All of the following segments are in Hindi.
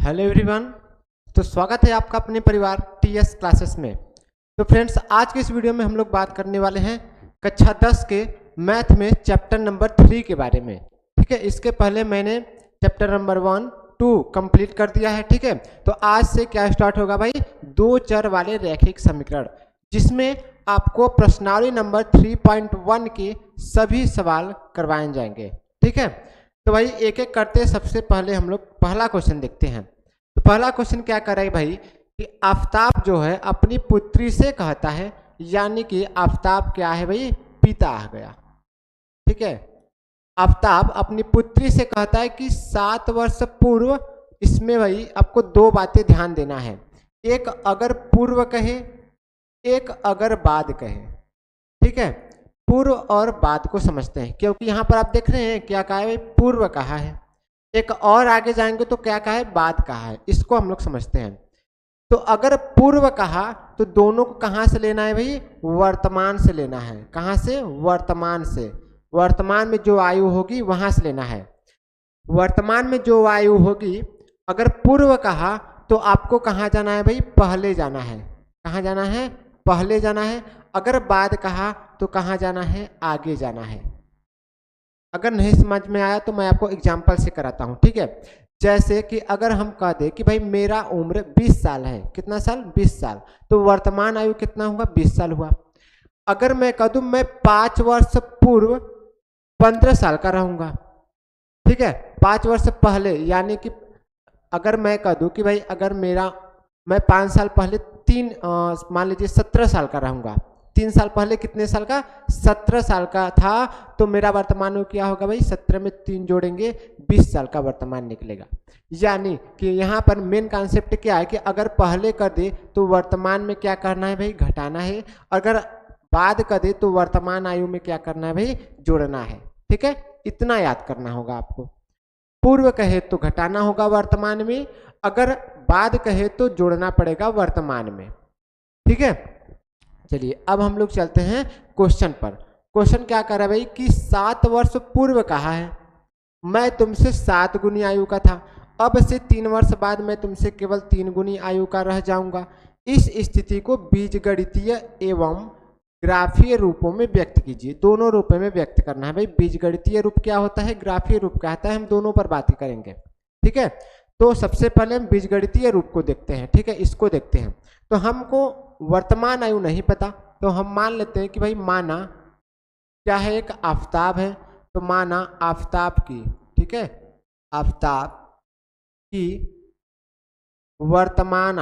Hello everyone. तो स्वागत है आपका अपने परिवार टीएस क्लासेस में। तो फ्रेंड्स, आज के इस वीडियो में हम लोग बात करने वाले हैं कक्षा 10 के मैथ में चैप्टर नंबर 3 के बारे में। ठीक है, इसके पहले मैंने चैप्टर नंबर 1, 2 कंप्लीट कर दिया है। ठीक है, तो आज से क्या स्टार्ट होगा भाई, दो चर वाले रैखिक समीकरण, जिसमें आपको प्रश्नावली नंबर 3.1 के सभी सवाल करवाए जाएंगे। ठीक है, तो भाई एक एक करते सबसे पहले हम लोग पहला क्वेश्चन देखते हैं। तो पहला क्वेश्चन क्या कर रहा है भाई कि आफताब जो है अपनी पुत्री से कहता है, यानी कि आफताब क्या है भाई, पिता आ गया। ठीक है, आफताब अपनी पुत्री से कहता है कि 7 वर्ष पूर्व। इसमें भाई आपको दो बातें ध्यान देना है, एक अगर पूर्व कहे, एक अगर बाद कहे। ठीक है, पूर्व और बाद को समझते हैं, क्योंकि यहाँ पर आप देख रहे हैं क्या कहा है, पूर्व कहा है। एक और आगे जाएंगे तो क्या कहा है, बाद कहा है। इसको हम लोग समझते हैं। तो अगर पूर्व कहा तो दोनों को कहाँ से लेना है भाई, वर्तमान से लेना है। कहाँ से, वर्तमान से। वर्तमान में जो आयु होगी वहां से लेना है। वर्तमान में जो आयु होगी, अगर पूर्व कहा तो आपको कहाँ जाना है भाई, पहले जाना है। कहाँ जाना है, पहले जाना है। अगर बाद कहा तो कहाँ जाना है, आगे जाना है। अगर नहीं समझ में आया तो मैं आपको एग्जाम्पल से कराता हूँ। ठीक है, जैसे कि अगर हम कह दे कि भाई मेरा उम्र 20 साल है। कितना साल, 20 साल। तो वर्तमान आयु कितना हुआ, 20 साल हुआ। अगर मैं कह दूँ मैं 5 वर्ष पूर्व 15 साल का रहूँगा। ठीक है, 5 वर्ष पहले, यानी कि अगर मैं कह दूँ कि भाई अगर मैं 5 साल पहले मान लीजिए 17 साल का रहूँगा। 3 साल पहले कितने साल का, 17 साल का था। तो मेरा वर्तमान में क्या होगा भाई, 17 में 3 जोड़ेंगे 20 साल का वर्तमान निकलेगा। यानी कि यहाँ पर मेन कॉन्सेप्ट क्या है कि अगर पहले कर दे तो वर्तमान में क्या करना है भाई, घटाना है। अगर बाद कर दे तो वर्तमान आयु में क्या करना है भाई, जोड़ना है। ठीक है, इतना याद करना होगा आपको। पूर्व कहे तो घटाना होगा वर्तमान में, अगर बाद कहे तो जोड़ना पड़ेगा वर्तमान में। ठीक है, चलिए अब हम लोग चलते हैं क्वेश्चन पर। क्वेश्चन क्या कर रहा है भाई कि 7 वर्ष पूर्व कहा है, मैं तुमसे 7 गुनी आयु का था। अब से 3 वर्ष बाद मैं तुमसे केवल 3 गुनी आयु का रह जाऊंगा। इस स्थिति को बीजगणितीय एवं ग्राफीय रूपों में व्यक्त कीजिए। दोनों रूपों में व्यक्त करना है भाई। बीजगणितीय रूप क्या होता है, ग्राफीय रूप क्या होता है, हम दोनों पर बात करेंगे। ठीक है, तो सबसे पहले हम बीजगणितीय रूप को देखते हैं। ठीक है, इसको देखते हैं। तो हमको वर्तमान आयु नहीं पता, तो हम मान लेते हैं कि भाई माना क्या है, एक आफताब है। तो माना आफताब की, ठीक है, आफताब की वर्तमान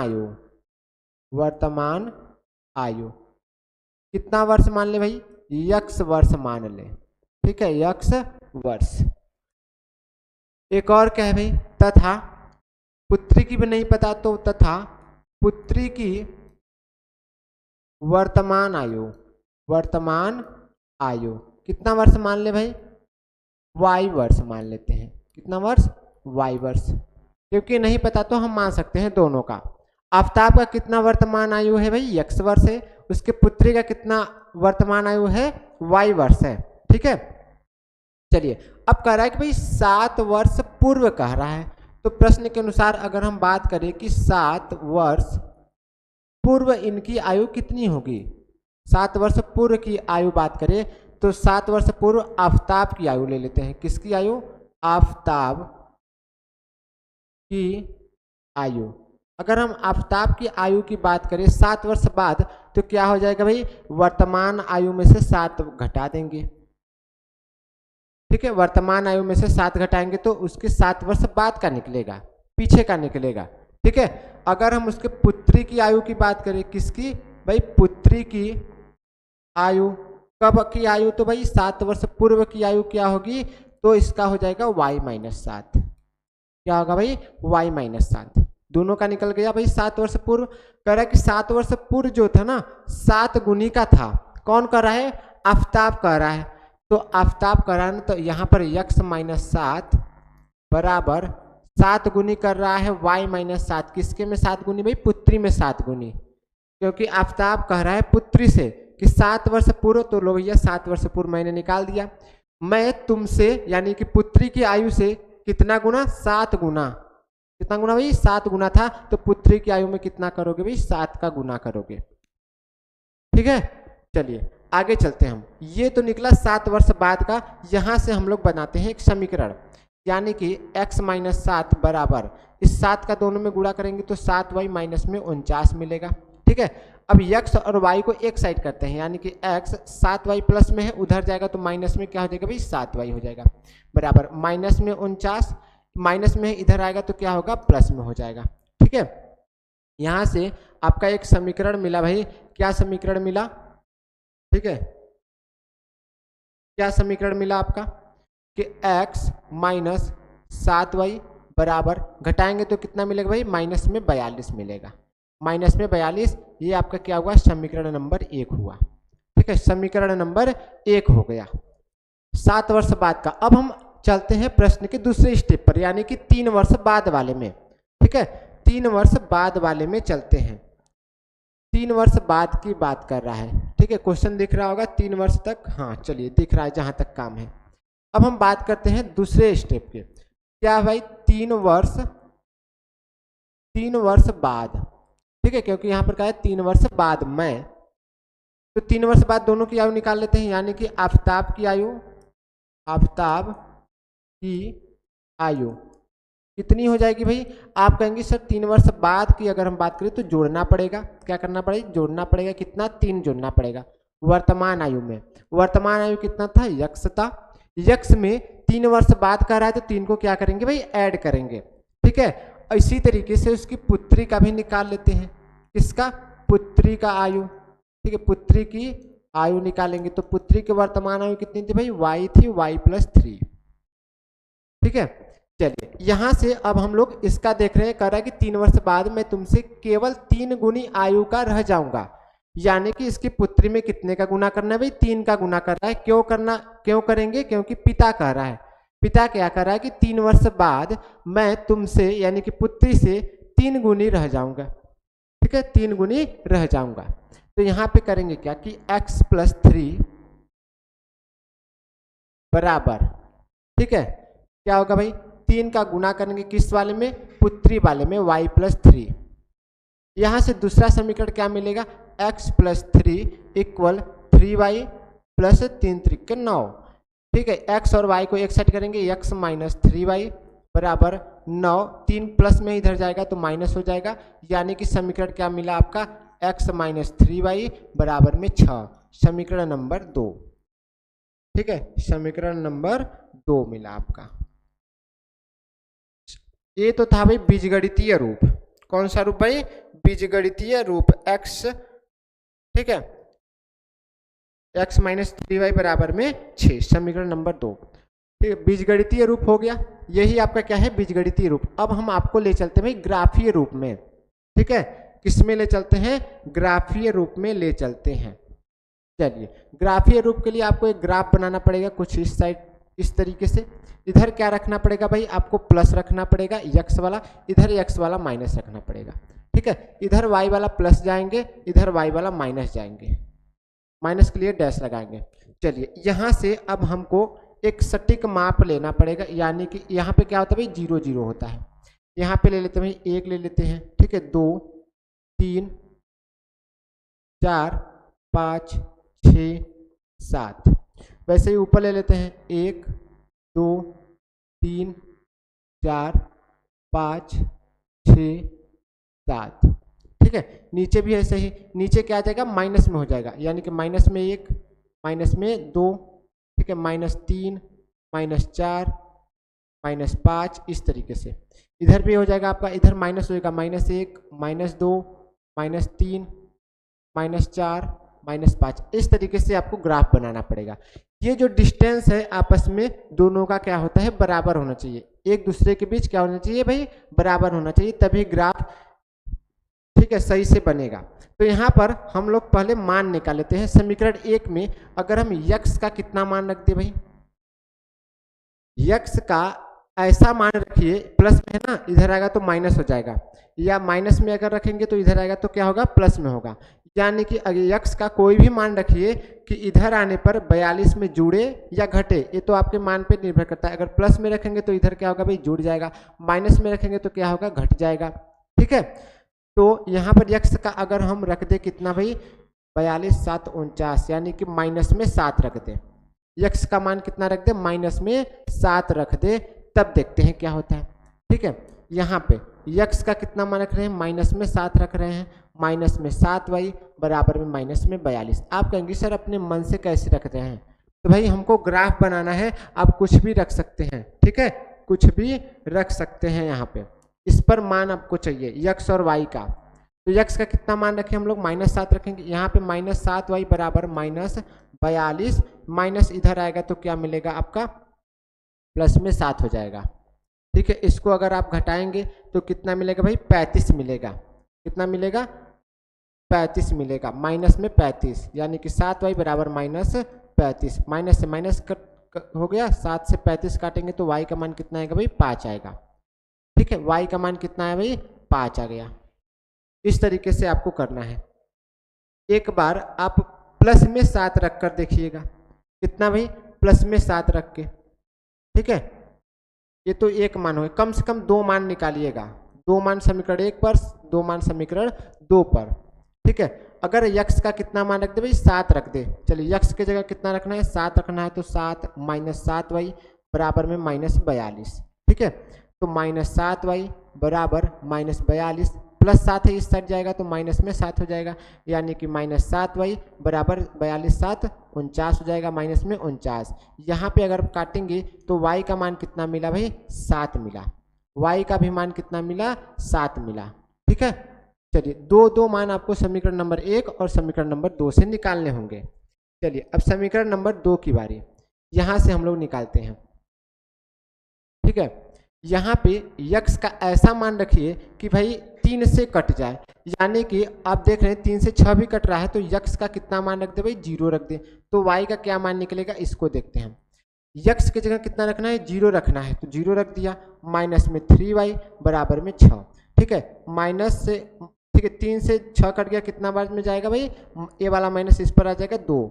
आयु कितना वर्ष मान ले भाई, यक्स वर्ष मान ले। ठीक है, यक्स वर्ष। एक और क्या है भाई, तथा पुत्री की भी नहीं पता, तो तथा पुत्री की वर्तमान आयु कितना वर्ष मान ले भाई, वाई वर्ष मान लेते हैं। कितना वर्ष, वाई वर्ष। क्योंकि नहीं पता तो हम मान सकते हैं दोनों का। आफताब का कितना वर्तमान आयु है भाई, यक्स वर्ष है। उसके पुत्री का कितना वर्तमान आयु है, वाई वर्ष है। ठीक है, चलिए अब कह रहा है कि भाई 7 वर्ष पूर्व कह रहा है। तो प्रश्न के अनुसार अगर हम बात करें कि 7 वर्ष पूर्व इनकी आयु कितनी होगी, 7 वर्ष पूर्व की आयु बात करें तो 7 वर्ष पूर्व आफताब की आयु ले लेते हैं। किसकी आयु, आफताब की आयु। अगर हम आफताब की आयु की बात करें 7 वर्ष बाद, तो क्या हो जाएगा भाई, वर्तमान आयु में से 7 घटा देंगे। ठीक है, वर्तमान आयु में से 7 घटाएंगे तो उसके 7 वर्ष बाद का निकलेगा, पीछे का निकलेगा। ठीक है, अगर हम उसके पुत्री की आयु की बात करें, किसकी भाई, पुत्री की आयु, कब की आयु, तो भाई 7 वर्ष पूर्व की आयु क्या होगी, तो इसका हो जाएगा y-7। क्या होगा भाई, y-7। दोनों का निकल गया भाई। 7 वर्ष पूर्व कह रहा है कि 7 वर्ष पूर्व जो था ना, 7 गुनी का था। कौन कर रहा है, आफताब कह रहा है। तो आफताब कह रहा है, तो यहाँ पर x-7 बराबर 7 गुनी कर रहा है y-7। किसके में 7 गुनी भाई, पुत्री में 7 गुनी। क्योंकि आफताब कह रहा है पुत्री से कि 7 वर्ष पूर्व, तो लो भैया 7 वर्ष पूर्व मैंने निकाल दिया। मैं तुमसे यानी कि पुत्री की आयु से कितना गुना, 7 गुना। कितना गुना भाई 7 गुना था, तो पुत्री की आयु में कितना करोगे भाई 7 का गुना करोगे। ठीक है, चलिए आगे चलते हैं हम। ये तो निकला 7 वर्ष बाद का। यहाँ से हम लोग बनाते हैं एक समीकरण, यानी कि x माइनस 7 बराबर इस 7 का दोनों में गुणा करेंगे तो 7y माइनस में 49 मिलेगा। ठीक है, अब x और y को एक साइड करते हैं, यानी कि x 7y प्लस में है, उधर जाएगा तो माइनस में क्या हो जाएगा भाई 7y हो जाएगा, बराबर माइनस में 49, माइनस में इधर आएगा तो क्या होगा प्लस में हो जाएगा। ठीक है, यहाँ से आपका एक समीकरण मिला भाई। क्या समीकरण मिला? ठीक है, क्या समीकरण मिला आपका कि x माइनस 7y बराबर घटाएंगे तो कितना मिलेगा भाई माइनस में 42 मिलेगा। माइनस में 42, ये आपका क्या हुआ समीकरण नंबर 1 हुआ। ठीक है, समीकरण नंबर 1 हो गया 7 वर्ष बाद का। अब हम चलते हैं प्रश्न के दूसरे स्टेप पर, यानी कि 3 वर्ष बाद वाले में। ठीक है, 3 वर्ष बाद वाले में चलते हैं। 3 वर्ष बाद की बात कर रहा है। ठीक है, क्वेश्चन दिख रहा होगा 3 वर्ष तक, हाँ चलिए दिख रहा है जहां तक काम है। अब हम बात करते हैं दूसरे स्टेप के। क्या भाई 3 वर्ष बाद। ठीक है, क्योंकि यहाँ पर क्या है 3 वर्ष बाद में, तो 3 वर्ष बाद दोनों की आयु निकाल लेते हैं, यानी कि आफताब की आयु कितनी हो जाएगी भाई। आप कहेंगे सर 3 वर्ष बाद की अगर हम बात करें तो जोड़ना पड़ेगा। क्या करना पड़ेगा? जोड़ना पड़ेगा। कितना? 3 जोड़ना पड़ेगा। वर्तमान आयु में, वर्तमान आयु कितना था? यक्स था। यक्स में 3 वर्ष बाद का रहा है तो 3 को क्या करेंगे भाई ऐड करेंगे। ठीक है, इसी तरीके से उसकी पुत्री का भी निकाल लेते हैं। किसका? पुत्री का आयु। ठीक है, पुत्री की आयु निकालेंगे तो पुत्री की वर्तमान आयु कितनी थी भाई? y थी, y प्लस 3। ठीक है, चलिए यहां से अब हम लोग इसका देख रहे हैं, कह रहा है कि 3 वर्ष बाद मैं तुमसे केवल 3 गुनी आयु का रह जाऊंगा, यानी कि इसकी पुत्री में कितने का गुना करना है भाई? 3 का गुना कर रहा है। क्यों करेंगे? क्योंकि पिता कह रहा है। पिता क्या कर रहा है कि 3 वर्ष बाद मैं तुमसे यानी कि पुत्री से 3 गुनी रह जाऊंगा। ठीक है, 3 गुनी रह जाऊंगा। तो यहां पे करेंगे क्या कि x प्लस 3 बराबर, ठीक है क्या होगा भाई 3 का गुना करेंगे किस वाले में? पुत्री वाले में, y प्लस 3। यहां से दूसरा समीकरण क्या मिलेगा? x plus 3 equal 3y plus 3 त्रिक 9। ठीक है, x और y को एक साइड करेंगे, x माइनस 3y बराबर 9। 3 प्लस में इधर जाएगा तो माइनस हो जाएगा, यानी कि समीकरण क्या मिला आपका? x माइनस 3y बराबर में 6। समीकरण नंबर 2। ठीक है, समीकरण नंबर 2 मिला आपका। ये तो था भाई बीजगणितीय रूप। कौन सा रूप भाई? बीजगणितीय रूप x। ठीक है, x माइनस 3y बराबर में 6, समीकरण नंबर 2। ठीक है, बीजगणितीय रूप हो गया। यही आपका क्या है? बीजगणितीय रूप। अब हम आपको ले चलते हैं भाई ग्राफीय रूप में। ठीक है, किस में ले चलते हैं? ग्राफीय रूप में ले चलते हैं। चलिए, ग्राफीय रूप के लिए आपको एक ग्राफ बनाना पड़ेगा कुछ इस साइड, इस तरीके से। इधर क्या रखना पड़ेगा भाई? आपको प्लस रखना पड़ेगा x वाला, इधर x वाला माइनस रखना पड़ेगा। ठीक है, इधर y वाला प्लस जाएंगे, इधर y वाला माइनस जाएंगे, माइनस के लिए डैश लगाएंगे। चलिए, यहाँ से अब हमको एक सटीक माप लेना पड़ेगा, यानी कि यहाँ पे क्या होता है भाई? 0 0 होता है। यहाँ पे ले लेते हैं भाई 1 ले लेते हैं। ठीक है, 2 3 4 5 6 7। वैसे ही ऊपर ले लेते हैं 1 2 3 4 5 6 7। ठीक है, नीचे भी ऐसे ही, नीचे क्या आ जाएगा? माइनस में हो जाएगा, यानी कि माइनस में 1 माइनस में 2। ठीक है, माइनस 3 माइनस 4 माइनस 5, इस तरीके से। इधर भी हो जाएगा आपका, इधर माइनस होएगा, minus 1 minus 2 minus 3 minus 4 minus 5। इस तरीके से आपको ग्राफ बनाना पड़ेगा। ये जो डिस्टेंस है आपस में दोनों का क्या होता है? बराबर होना चाहिए। एक दूसरे के बीच क्या होना चाहिए भाई? बराबर होना चाहिए, तभी ग्राफ ठीक है सही से बनेगा। तो यहाँ पर हम लोग पहले मान निकाल लेते हैं। समीकरण 1 में अगर हम x का कितना मान रख दे भाई? x का ऐसा मान रखिए, प्लस में है ना, इधर आएगा तो माइनस हो जाएगा, या माइनस में अगर रखेंगे तो इधर आएगा तो क्या होगा? प्लस में होगा। यानी कि अगर यक्स का कोई भी मान रखिए कि इधर आने पर 42 में जुड़े या घटे, ये तो आपके मान पे निर्भर करता है। अगर प्लस में रखेंगे तो इधर क्या होगा भाई, जुड़ जाएगा, माइनस में रखेंगे तो क्या होगा, घट जाएगा। ठीक है, तो यहाँ पर यक्स का अगर हम रख दे कितना भाई, 42 7 49, यानी कि माइनस में 7 रख दे। यक्स का मान कितना रख दे, माइनस में 7 रख दे, तब देखते हैं क्या होता है। ठीक है, यहाँ पे यक्स का कितना मान रख रहे हैं, माइनस में 7 रख रहे हैं, माइनस में 7y बराबर में माइनस में 42। आप कहेंगे सर अपने मन से कैसे रख रहे हैं, तो भाई हमको ग्राफ बनाना है, आप कुछ भी रख सकते हैं। ठीक है, कुछ भी रख सकते हैं, यहाँ पे इस पर मान आपको चाहिए यक्स और वाई का। तो यक्स का कितना मान रखें हम लोग, -7 रखेंगे, यहाँ पे -7y बराबर -42, माइनस इधर आएगा तो क्या मिलेगा आपका, प्लस में 7 हो जाएगा। ठीक है, इसको अगर आप घटाएंगे तो कितना मिलेगा भाई, 35 मिलेगा। कितना मिलेगा, 35 मिलेगा, माइनस में 35, यानी कि 7y बराबर -35, माइनस से माइनस हो गया, 7 से 35 काटेंगे तो y का मान कितना आएगा भाई, 5 आएगा। ठीक है, y का मान कितना है भाई, 5 आ गया। इस तरीके से आपको करना है। एक बार आप प्लस में 7 रख कर देखिएगा, कितना भाई, प्लस में 7 रख के। ठीक है, ये तो एक मान हो, कम से कम 2 मान निकालिएगा, 2 मान समीकरण 1 पर, 2 मान समीकरण 2 पर। ठीक है, अगर यक्स का कितना मान रख दे भाई, 7 रख दे, चलिए यक्स की जगह कितना रखना है, 7 रखना है, तो 7 -7y बराबर में -42। ठीक है, तो -7y बराबर -42, प्लस 7 है इस साइड जाएगा तो माइनस में 7 हो जाएगा, यानी कि -7y बराबर 42 7 49 हो जाएगा, माइनस में 49। यहाँ पे अगर काटेंगे तो y का मान कितना मिला भाई, 7 मिला, y का भी मान कितना मिला, 7 मिला। ठीक है, चलिए दो मान आपको समीकरण नंबर 1 और समीकरण नंबर 2 से निकालने होंगे। चलिए अब समीकरण नंबर 2 की बारी, यहाँ से हम लोग निकालते हैं। ठीक है, यहाँ पे यक्स का ऐसा मान रखिए कि भाई 3 से कट जाए, यानी कि आप देख रहे हैं 3 से 6 भी कट रहा है, तो यक्स का कितना मान रख दे भाई, 0 रख दे, तो y का क्या मान निकलेगा, इसको देखते हैं। यक्स की जगह कितना रखना है, 0 रखना है, तो 0 रख दिया, माइनस में 3y बराबर में 6। ठीक है, माइनस से, ठीक है, 3 से 6 कट गया, कितना बार में जाएगा भाई, ये वाला माइनस इस पर आ जाएगा 2,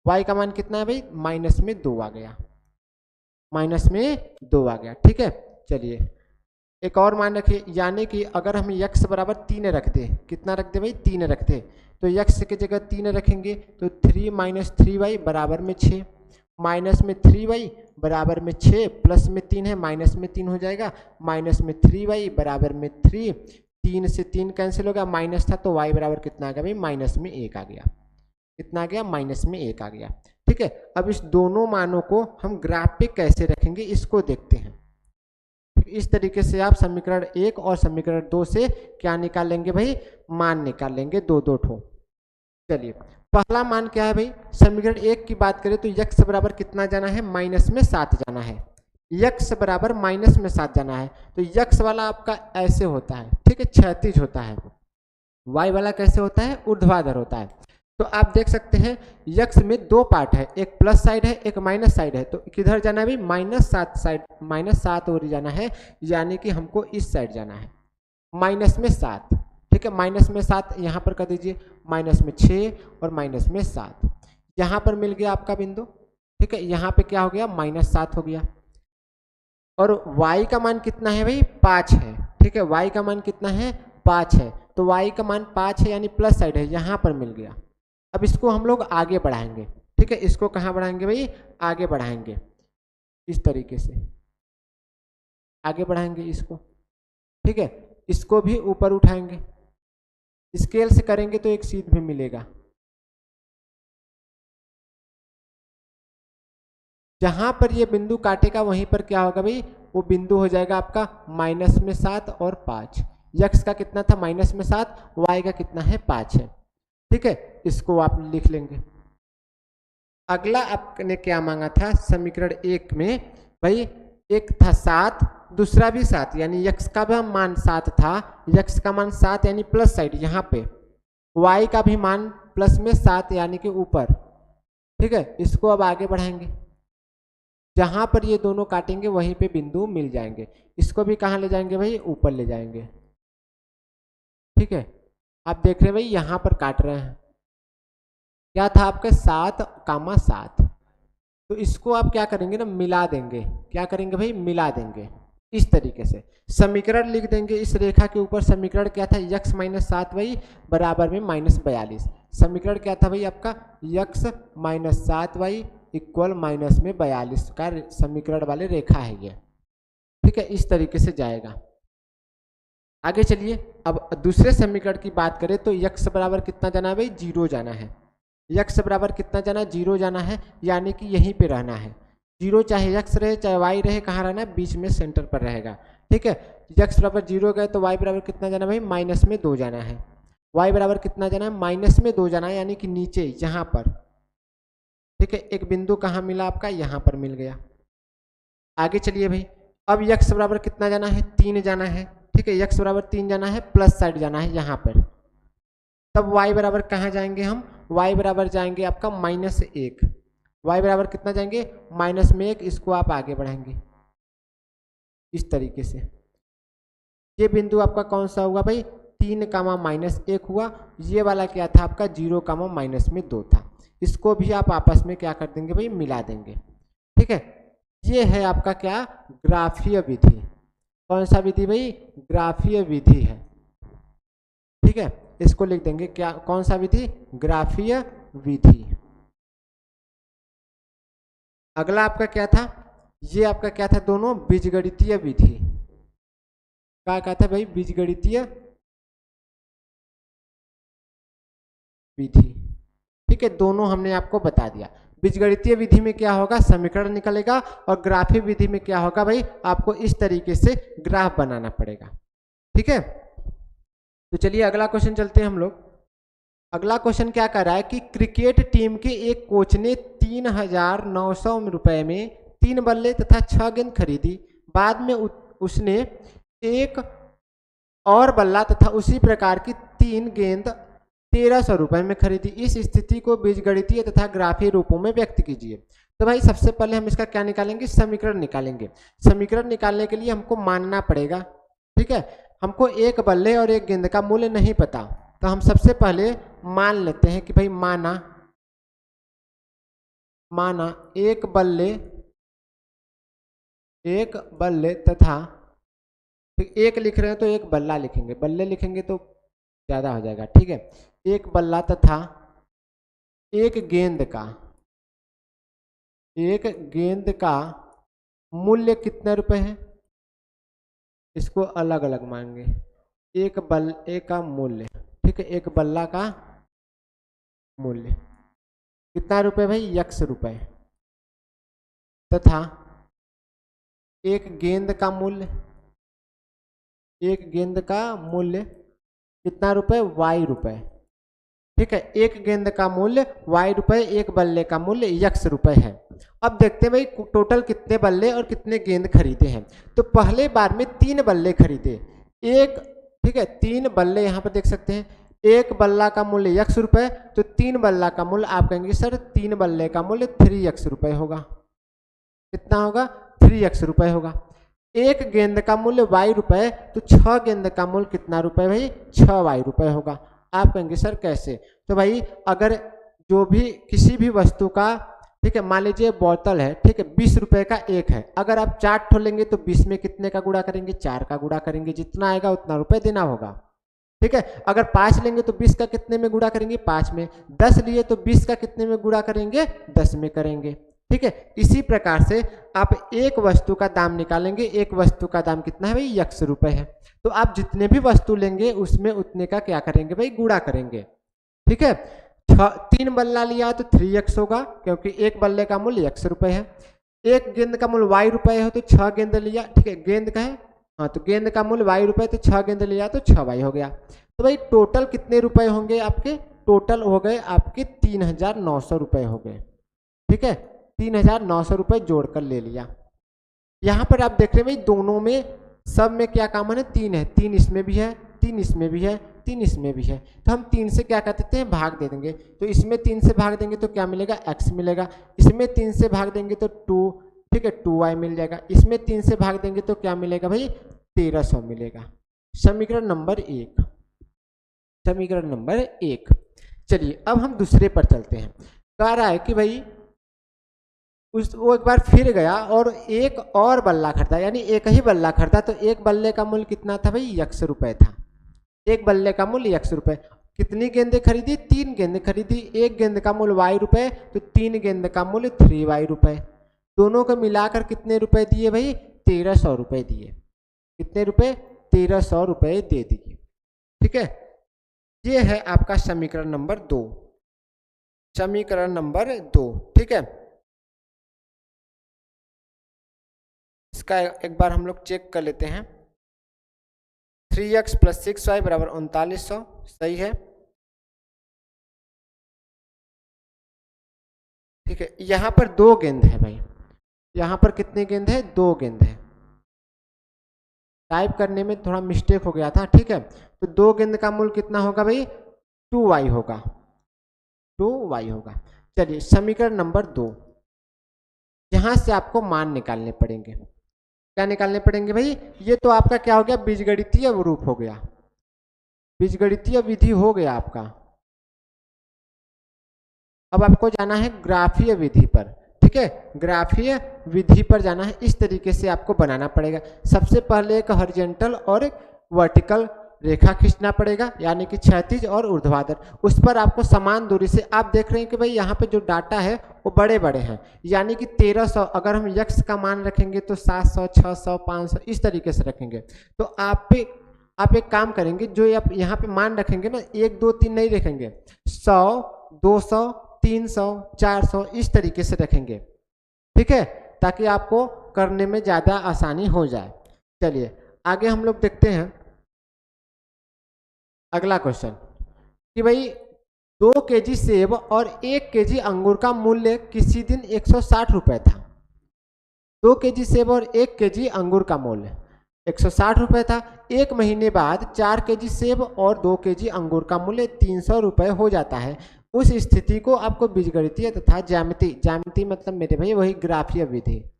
y का मान कितना है भाई, माइनस में 2 आ गया, माइनस में 2 आ गया। ठीक है, चलिए एक और मान रखिए, यानी कि अगर हम यक्स बराबर 3 रख दे, कितना रख दे भाई, 3 रख दे, तो यक्स की जगह 3 रखेंगे तो 3 - 3y बराबर में 6, माइनस में 3y बराबर में 6, प्लस में 3 है, माइनस में 3 हो जाएगा, माइनस में 3y बराबर में 3, 3 से 3 कैंसिल होगा, माइनस था तो y बराबर कितना आ गया भाई, माइनस में 1 आ गया। कितना आ गया, माइनस में 1 आ गया। ठीक है, अब इस दोनों मानों को हम ग्राफ पे कैसे रखेंगे, इसको देखते हैं। इस तरीके से आप समीकरण 1 और समीकरण 2 से क्या निकाल लेंगे भाई, मान निकाल लेंगे, दो ठो। चलिए पहला मान क्या है भाई, समीकरण 1 की बात करें तो यक्स बराबर कितना जाना है, माइनस में 7 जाना है, यक्स बराबर माइनस में 7 जाना है, तो यक्स वाला आपका ऐसे होता है, ठीक है, क्षैतिज होता है, वाई वाला कैसे होता है, ऊर्ध्वाधर होता है। तो आप देख सकते हैं यक्स में 2 पार्ट है, एक प्लस साइड है, एक माइनस साइड है, तो किधर जाना है भाई, -7 साइड, -7 ओर जाना है, यानी कि हमको इस साइड जाना है, माइनस में 7। ठीक है, माइनस में 7 यहाँ पर कर दीजिए, माइनस में 6 और माइनस में 7, यहाँ पर मिल गया आपका बिंदु। ठीक है, यहाँ पे क्या हो गया, -7 हो गया, और y का मान कितना है भाई, 5 है। ठीक है, y का मान कितना है, 5 है, तो y का मान 5 है, यानी प्लस साइड है, यहाँ पर मिल गया। अब इसको हम लोग आगे बढ़ाएंगे। ठीक है, इसको कहाँ बढ़ाएंगे भाई, आगे बढ़ाएंगे, इस तरीके से आगे बढ़ाएंगे इसको। ठीक है, इसको भी ऊपर उठाएंगे, स्केल से करेंगे तो एक सीध भी मिलेगा, जहां पर ये बिंदु काटेगा वहीं पर क्या होगा भाई, वो बिंदु हो जाएगा आपका माइनस में 7 और 5। यक्स का कितना था, माइनस में 7, वाई का कितना है, 5 है। ठीक है, इसको आप लिख लेंगे। अगला आपने क्या मांगा था समीकरण 1 में भाई, एक था 7, दूसरा भी 7, यानी यक्स का भी मान 7 था, यक्स का मान 7 यानी प्लस साइड यहाँ पे, वाई का भी मान प्लस में 7 यानी कि ऊपर। ठीक है, इसको अब आगे बढ़ाएंगे, जहां पर ये दोनों काटेंगे वहीं पे बिंदु मिल जाएंगे, इसको भी कहाँ ले जाएंगे भाई, ऊपर ले जाएंगे। ठीक है, आप देख रहे हैं भाई यहाँ पर काट रहे हैं, क्या था आपका 7,7। तो इसको आप क्या करेंगे ना, मिला देंगे। क्या करेंगे भाई, मिला देंगे। इस तरीके से समीकरण लिख देंगे। इस रेखा के ऊपर समीकरण क्या था, x माइनस 7y बराबर में -42। समीकरण क्या था भाई आपका, x minus 7y equal minus में 42 का समीकरण वाले रेखा है ये। ठीक है, इस तरीके से जाएगा। आगे चलिए, अब दूसरे समीकरण की बात करें तो x बराबर कितना जाना है भाई, 0 जाना है। x बराबर कितना जाना है, 0 जाना है, यानी कि यहीं पे रहना है। 0 चाहे x रहे चाहे y रहे, कहाँ रहना है, बीच में सेंटर पर रहेगा। ठीक है, x बराबर 0 गए तो y बराबर कितना जाना है भाई, -2 जाना है। y बराबर कितना जाना है, -2 जाना है, यानी कि नीचे यहाँ पर। ठीक है, एक बिंदु कहाँ मिला आपका, यहाँ पर मिल गया। आगे चलिए भाई, अब x बराबर कितना जाना है, 3 जाना है। ठीक है, x बराबर 3 जाना है, प्लस साइड जाना है यहाँ पर। तब y बराबर कहाँ जाएंगे हम, y बराबर जाएंगे आपका -1। y बराबर कितना जाएंगे, -1। इसको आप आगे बढ़ाएंगे इस तरीके से। ये बिंदु आपका कौन सा हुआ भाई, 3, -1 हुआ। ये वाला क्या था आपका, 0, -2 था। इसको भी आप आपस में क्या कर देंगे भाई, मिला देंगे। ठीक है, ये है आपका क्या, ग्राफीय विधि। कौन सा विधि भाई, ग्राफीय विधि है। ठीक है, इसको लिख देंगे क्या, कौन सा विधि, ग्राफीय विधि। अगला आपका क्या था, ये आपका क्या था, दोनों बीजगणितीय विधि। क्या था भाई, बीजगणितीय विधि। ठीक है, दोनों हमने आपको बता दिया। बीजगणितीय विधि में क्या होगा, समीकरण निकलेगा, और ग्राफीय विधि में क्या होगा भाई, आपको इस तरीके से ग्राफ बनाना पड़ेगा। ठीक है, तो चलिए अगला क्वेश्चन चलते हैं हम लोग। अगला क्वेश्चन क्या कर रहा है कि क्रिकेट टीम के एक कोच ने 3,900 रुपए में 3 बल्ले तथा 6 गेंद खरीदी। बाद में उसने एक और बल्ला तथा उसी प्रकार की 3 गेंद 1,300 रुपए में खरीदी। इस स्थिति को बीजगणितीय तथा ग्राफीय रूपों में व्यक्त कीजिए। तो भाई सबसे पहले हम इसका क्या निकालेंगे, समीकरण निकालेंगे। समीकरण निकालने के लिए हमको मानना पड़ेगा। ठीक है, हमको एक बल्ले और एक गेंद का मूल्य नहीं पता, तो हम सबसे पहले मान लेते हैं कि भाई माना एक बल्ले तथा, एक लिख रहे हैं तो एक बल्ला लिखेंगे, बल्ले लिखेंगे तो ज्यादा हो जाएगा। ठीक है, एक बल्ला तथा एक गेंद का मूल्य कितने रुपए है, इसको अलग अलग मांगे। एक बल्ले का मूल्य, ठीक है, एक बल्ला का मूल्य कितना रुपए भाई, x रुपए, तथा एक गेंद का मूल्य कितना रुपए, y रुपए। ठीक है, एक गेंद का मूल्य y रुपए, एक बल्ले का मूल्य x रुपए है। अब देखते हैं भाई टोटल कितने बल्ले और कितने गेंद खरीदे हैं। तो पहले बार में 3 बल्ले खरीदे, ठीक है, 3 बल्ले यहाँ पर देख सकते हैं। एक बल्ला का मूल्य x रुपए, तो 3 बल्ला का मूल्य आप कहेंगे सर 3 बल्ले का मूल्य 3x रुपए होगा। कितना होगा, 3x रुपए होगा। एक गेंद का मूल्य y रुपए, तो 6 गेंद का मूल्य कितना रुपए भाई, 6y रुपए होगा। आप कहेंगे सर कैसे, तो भाई अगर जो भी किसी भी वस्तु का, ठीक है, मान लीजिए बोतल है, ठीक है, 20 रुपए का एक है, अगर आप 4 ठो लेंगे तो 20 में कितने का गुणा करेंगे, 4 का गुणा करेंगे, जितना आएगा उतना रुपए देना होगा। ठीक है, अगर 5 लेंगे तो 20 का कितने में गुणा करेंगे, 5 में। 10 लिए तो 20 का कितने में गुणा करेंगे, 10 में करेंगे। ठीक है, इसी प्रकार से आप एक वस्तु का दाम निकालेंगे। एक वस्तु का दाम कितना है भाई, x रुपए है। तो आप जितने भी वस्तु लेंगे उसमें उतने का क्या करेंगे भाई, गुणा करेंगे। ठीक है, 3 बल्ला लिया तो 3x होगा, क्योंकि एक बल्ले का मूल्य x रुपए है। एक गेंद का मूल्य y रुपए है, तो 6 गेंद लिया, ठीक है, गेंद का है, हाँ, तो गेंद का मूल्य y रुपए, तो 6 गेंद लिया तो 6y हो गया। तो भाई टोटल कितने रुपए होंगे आपके, टोटल हो गए आपके 3,900 रुपए हो गए। ठीक है, 3,900 रुपए जोड़कर ले लिया। यहाँ पर आप देख रहे हैं भाई दोनों में सब में क्या कॉमन है, 3 है, 3 इसमें भी है, 3 इसमें भी है, 3 इसमें भी है। तो हम 3 से क्या कर देते हैं, भाग दे देंगे। तो इसमें 3 से भाग देंगे तो क्या मिलेगा, x मिलेगा। इसमें 3 से भाग देंगे तो 2, ठीक है, 2y मिल जाएगा। इसमें 3 से भाग देंगे तो क्या मिलेगा भाई, 1,300 मिलेगा। समीकरण नंबर 1। चलिए अब हम दूसरे पर चलते हैं। कह रहा है कि भाई वो एक बार फिर गया और एक और बल्ला खरीदा, यानी एक ही बल्ला खरीदा, तो एक बल्ले का मूल्य कितना था भाई, ₹100 था। एक बल्ले का मूल्य ₹100। कितनी गेंदें खरीदी, 3 गेंदें खरीदी। एक गेंद का मूल्य ₹Y, तो 3 गेंद का मूल्य ₹3Y। दोनों को मिलाकर कितने रुपए दिए भाई, ₹1300 दिए। कितने रुपए, ₹1300 दे दिए। ठीक है, ये है आपका समीकरण नंबर 2, समीकरण नंबर 2। ठीक है, इसका एक बार हम लोग चेक कर लेते हैं। 3x + 6y = 3900, सही है। ठीक है, यहाँ पर 2 गेंद है भाई, यहाँ पर कितनी गेंद है, 2 गेंद है। टाइप करने में थोड़ा मिस्टेक हो गया था। ठीक है, तो 2 गेंद का मूल्य कितना होगा भाई, 2y होगा, 2y होगा। चलिए समीकरण नंबर 2, यहाँ से आपको मान निकालने पड़ेंगे। क्या निकालने पड़ेंगे भाई, ये तो आपका क्या हो गया, बीजगणितीय रूप हो गया, बीजगणितीय विधि हो गया आपका। अब आपको जाना है ग्राफीय विधि पर। ठीक है, ग्राफीय विधि पर जाना है। इस तरीके से आपको बनाना पड़ेगा। सबसे पहले एक हॉरिजॉन्टल और एक वर्टिकल रेखा खींचना पड़ेगा, यानी कि क्षैतिज और ऊर्ध्वाधर। उस पर आपको समान दूरी से, आप देख रहे हैं कि भाई यहाँ पे जो डाटा है वो बड़े बड़े हैं, यानी कि 1300। अगर हम यक्स का मान रखेंगे तो 700, 600, 500 इस तरीके से रखेंगे। तो आप एक काम करेंगे, जो आप यहाँ पे मान रखेंगे ना, 1 2 3 नहीं रखेंगे, 100, 200, 300, 400 इस तरीके से रखेंगे। ठीक है, ताकि आपको करने में ज़्यादा आसानी हो जाए। चलिए आगे हम लोग देखते हैं अगला क्वेश्चन, कि भाई 2 केजी सेब और 1 केजी अंगूर का मूल्य किसी दिन ₹160 था। 2 केजी सेब और 1 केजी अंगूर का मूल्य ₹160 था। 1 महीने बाद 4 केजी सेब और 2 केजी अंगूर का मूल्य ₹300 हो जाता है। उस स्थिति को आपको बीजगणितीय तथा ज्यामिति मतलब मेरे भाई वही ग्राफीय विधि,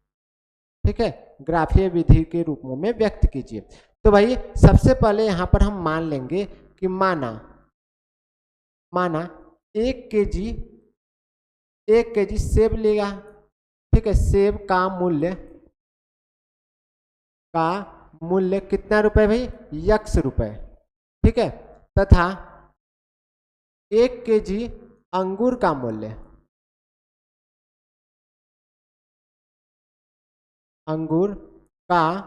ठीक है, ग्राफीय विधि के रूप में व्यक्त कीजिए। तो भाई सबसे पहले यहाँ पर हम मान लेंगे कि माना 1 केजी सेब लेगा। ठीक है, सेब का मूल्य कितना रुपए भाई, ₹100। ठीक है, तथा 1 केजी अंगूर का मूल्य, अंगूर का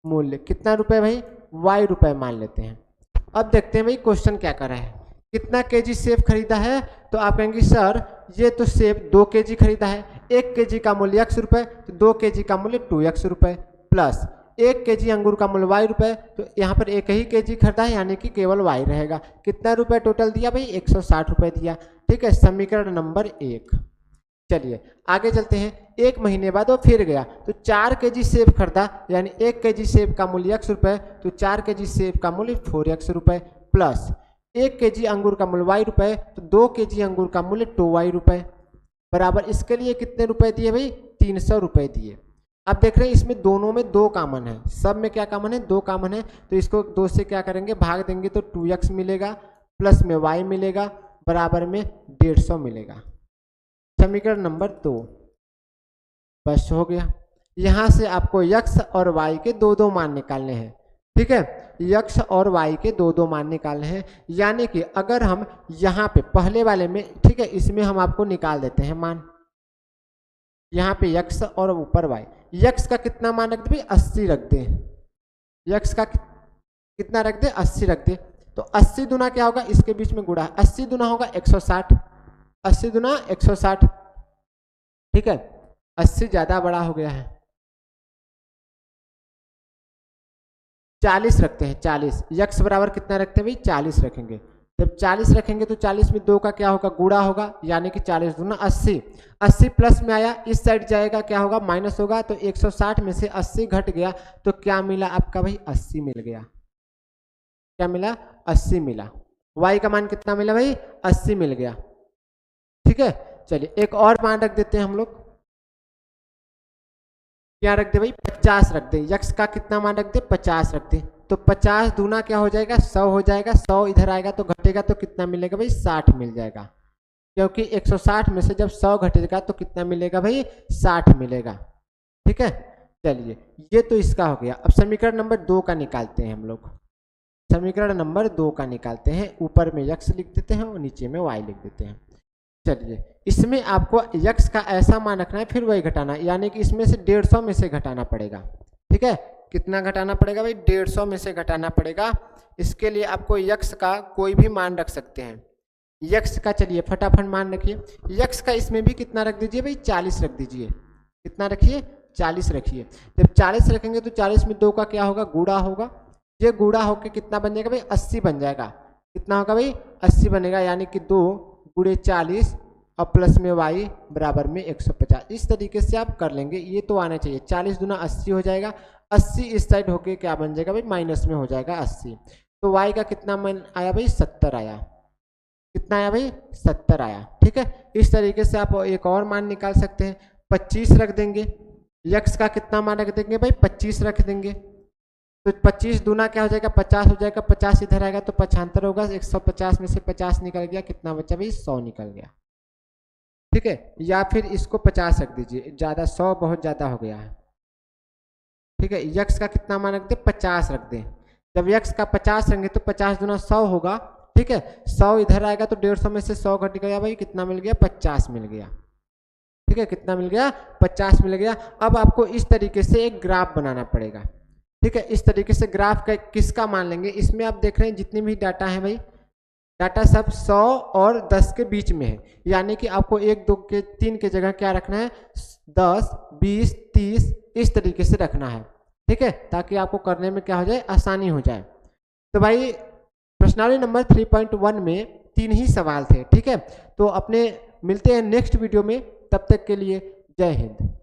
मूल्य कितना रुपए भाई, ₹Y मान लेते हैं। अब देखते हैं भाई क्वेश्चन क्या कर रहा है। कितना केजी सेब खरीदा है, तो आप कहेंगे सर ये तो सेब 2 केजी खरीदा है, 1 केजी का मूल्य ₹X, तो 2 केजी का मूल्य ₹2X प्लस 1 केजी अंगूर का मूल्य Y, तो यहाँ पर 1 ही केजी खरीदा है, यानी कि केवल Y रहेगा। कितना रुपए टोटल दिया भाई, ₹160 दिया। ठीक है, समीकरण नंबर 1। चलिए आगे चलते हैं। 1 महीने बाद वो फिर गया, तो 4 केजी सेब खरीदा, यानी 1 केजी सेब का मूल्य ₹X, तो 4 केजी सेब का मूल्य ₹4X प्लस 1 केजी अंगूर का मूल्य Y, तो 2 केजी अंगूर का मूल्य ₹2Y बराबर। इसके लिए कितने रुपए दिए भाई, ₹300 दिए। अब देख रहे हैं इसमें दोनों में 2 कॉमन है, सब में क्या कॉमन है, 2 कॉमन है, तो इसको 2 से क्या करेंगे, भाग देंगे, तो 2x मिलेगा, प्लस में y मिलेगा, बराबर में 150 मिलेगा। समीकरण नंबर 2 बस हो गया। यहाँ से आपको x और y के 2 मान निकालने हैं। ठीक है, x और y के 2 मान निकालने हैं, यानी कि अगर हम यहाँ पे पहले वाले में, ठीक है, इसमें हम आपको निकाल देते हैं मान, यहाँ पे x और ऊपर y। x का कितना मान रख दे, 80 रख दे, x का कितना रख दे, 80 रख दे। तो 80 दूना क्या होगा, इसके बीच में गुणा, 80 दूना होगा 160, 80 दूना 160। ठीक है, 80 ज्यादा बड़ा हो गया है, 40 रखते हैं, 40। x बराबर कितना रखते हैं भाई, 40 रखेंगे। जब 40 रखेंगे तो 40 में 2 का क्या होगा, गुणा होगा, यानी कि 40 दूना 80। 80 प्लस में आया, इस साइड जाएगा, क्या होगा, माइनस होगा, तो 160 में से 80 घट गया, तो क्या मिला आपका भाई, 80 मिल गया। क्या मिला, 80 मिला। y का मान कितना मिला भाई, 80 मिल गया। ठीक है, चलिए एक और मान रख देते हैं हम लोग, क्या रख दे भाई, 50 रख दे। x का कितना मान रख दे, 50 रख दे। तो 50 दूना क्या हो जाएगा 100 हो जाएगा, 100 इधर आएगा तो घटेगा तो कितना मिलेगा भाई 60 मिल जाएगा, क्योंकि 160 में से जब 100 घटेगा तो कितना मिलेगा भाई 60 मिलेगा। ठीक है, चलिए ये तो इसका हो गया। अब समीकरण नंबर 2 का निकालते हैं हम लोग। समीकरण नंबर 2 का निकालते हैं, ऊपर में x लिख देते हैं और नीचे में y लिख देते हैं। चलिए इसमें आपको x का ऐसा मान रखना है फिर वही घटाना, यानी कि इसमें से 150 में से घटाना पड़ेगा। ठीक है, कितना घटाना पड़ेगा भाई 150 में से घटाना पड़ेगा। इसके लिए आपको x का कोई भी मान रख सकते हैं। x का चलिए फटाफट मान रखिए, x का इसमें भी कितना रख दीजिए भाई 40 रख दीजिए। कितना रखिए 40 रखिए। जब 40 रखेंगे तो 40 में 2 का क्या होगा गुणा होगा, ये गुणा होके कितना बन जाएगा भाई 80 बन जाएगा। कितना होगा भाई 80 बनेगा, यानी कि 2 गुणे 40 और प्लस में y बराबर में 150। इस तरीके से आप कर लेंगे, ये तो आना चाहिए। 40 दूना 80 हो जाएगा, 80 इस साइड होके क्या बन जाएगा भाई माइनस में हो जाएगा 80। तो y का कितना मान आया भाई 70 आया। कितना आया भाई 70 आया। ठीक है, इस तरीके से आप एक और मान निकाल सकते हैं, 25 रख देंगे। x का कितना मान रख देंगे भाई 25 रख देंगे, तो 25 दूना क्या हो जाएगा 50 हो जाएगा, 50 इधर आएगा तो 75 होगा, 150 में से 50 निकल गया, कितना बचा भाई 100 निकल गया। ठीक है, या फिर इसको 50 रख दीजिए, ज़्यादा 100 बहुत ज़्यादा हो गया है। ठीक है, x का कितना मान रख दे 50 रख दें। जब x का 50 रखेंगे तो 50 दूना 100 होगा। ठीक है, 100 इधर आएगा तो 150 में से 100 घट गया भाई, कितना मिल गया 50 मिल गया। ठीक है, कितना मिल गया 50 मिल गया। अब आपको इस तरीके से एक ग्राफ बनाना पड़ेगा। ठीक है, इस तरीके से ग्राफ का किसका मान लेंगे, इसमें आप देख रहे हैं जितनी भी डाटा है भाई, डाटा सब 100 और 10 के बीच में है, यानी कि आपको 1 2 के 3 के जगह क्या रखना है 10 20 30 इस तरीके से रखना है। ठीक है, ताकि आपको करने में क्या हो जाए आसानी हो जाए। तो भाई प्रश्नावली नंबर 3.1 में 3 ही सवाल थे। ठीक है, तो अपने मिलते हैं नेक्स्ट वीडियो में, तब तक के लिए जय हिंद।